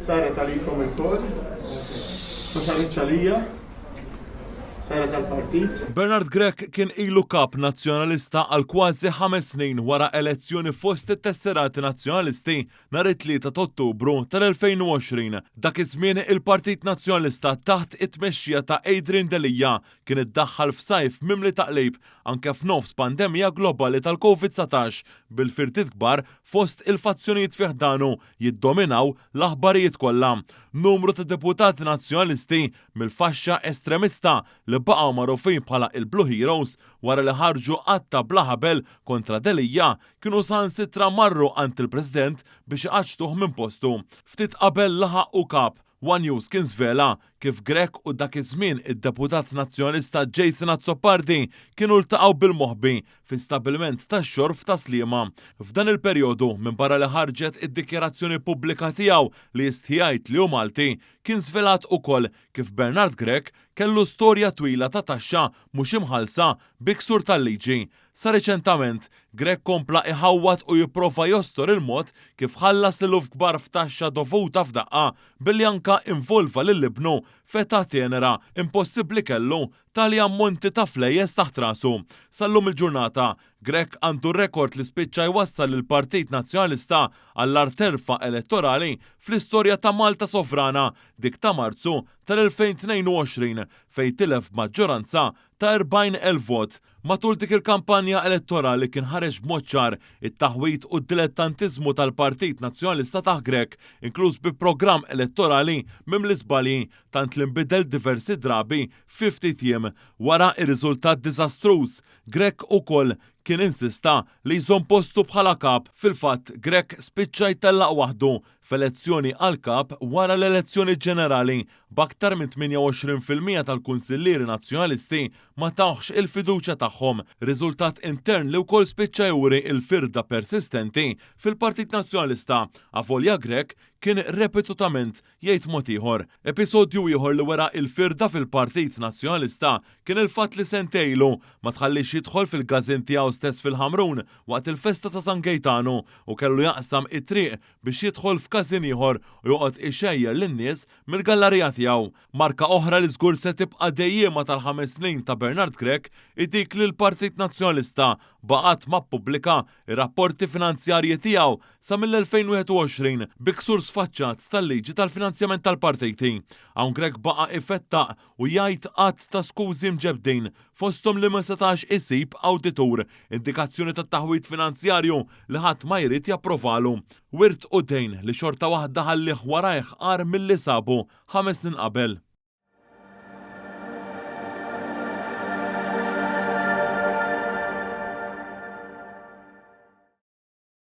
saret għalikom il-kod, ma saritx għalija, saret għal-partit. Bernard Grech kien ilu kap nazzjonalista għal kważi 5 snin wara elezzjoni fost it-tesserati nazzjonalisti nhar it-3 ta' Ottubru tal-2020. Dak iż-żmien il-Partit Nazzjonalista taħt it-tmexxija ta' Adrian Delija kien iddaħħal f'sajf mimli taqlib anke f'nofs pandemija globali tal-COVID-19 bil-firtiet kbar fost il-fazzjonijiet fih danu jiddominaw l-aħbarijiet kollha. Numru ta' deputati nazzjonalisti mill-faxxa estremista li baqgħu magħrufin bħala il-Blue Heroes wara li ħarġu qatta bla ħabel kontra Delija kienu sansitra marru ant il-President biex iqaċtuh minn postu. Ftit qabel laħaq u kap One News kien żvela kif Grech u dak iż-żmien id-deputat nazzjonalista Jason Azzopardi kienu ltaqgħu bil-moħbi fi stabilment tax-xorb ta' Sliema. F'dan il-perjodu minn barra li ħarġet id-dikjarazzjoni pubblika tiegħu li jistħijajt li hu Malti kien żvelat ukoll kif Bernard Grech kellu storja twila ta' taxxa mhux imħallsa biksur tal-liġi. Sa reċentament, Grech kompla iħawwat u jipprova jostor il-mod kif ħallas iluf kbar f'taxxa dovuta f'daqqa billi anka involva lill-ibnu feta tenera impossibbli kellu tali ammonti ta' flejjes taħt rasu. Sallum il-ġurnata, Grech għandu rekord li spiċċa jwassal il-Partit Nazzjonalista għall-ar terfa elettorali fl-istorja ta' Malta sovrana dik ta' Marzu tal-2022 fejn tilef maġġoranza ta' 40,000 vot. Matul dik il-kampanja elettorali kien ħareġ b'mod ċar it-taħwit u d-dilettantiżmu tal-Partit Nazzjonalista ta' Grech, inkluż bi programm elettorali mimli żbalji tant li nbidel diversi drabi 50 jiem wara ir-riżultat diżastruż. Grech ukoll kien insista li jżomm postu bħala kap. Fil-fatt, Grech spiċċa jtellaq waħdu f'elezzjoni għal kap wara l-elezzjoni ġenerali b'aktar minn 28% tal-Kunsillieri Nazzjonalisti ma tawħx il-fiduċja tagħhom. Riżultat intern li wkoll spiċċa juri il-firda persistenti fil-Partit Nazzjonalista avolja Grech kien repetutament jgħid mod ieħor. Episodju ieħor li wara il-firda fil-Partit Nazzjonalista kien il-fatt li sentejlu ma tħallix jidħol fil-gażin tiegħu stess fil-Ħamrun waqt il-festa ta' San Gejtanu u kellu jaqsam it-triq biex jidħol f'każin ieħor u joqgħod ixejjer lin-nies mill-gallerija tiegħu. Marka oħra li żgur se tibqa' dejjema tal-5 snin ta' Bernard Grech dik li l-Partit Nazzjonalista baqgħet ma ppubblika ir-rapporti finanzjarji tiegħu sa mill-2021 biksur sfaċċat tal-liġi tal-finanzjament tal-partiti. Hawn Grech baqa' ifettaq u jgħid qatt ta' skużi mġebdin fosthom li ma setax isib awditur indikazzjoni ta' taħwit finanzjarju li ħadd ma jrid japprovalu. Wirt u dejn li xorta waħda ħallih warajh qar milli sabu 5 snin qabel.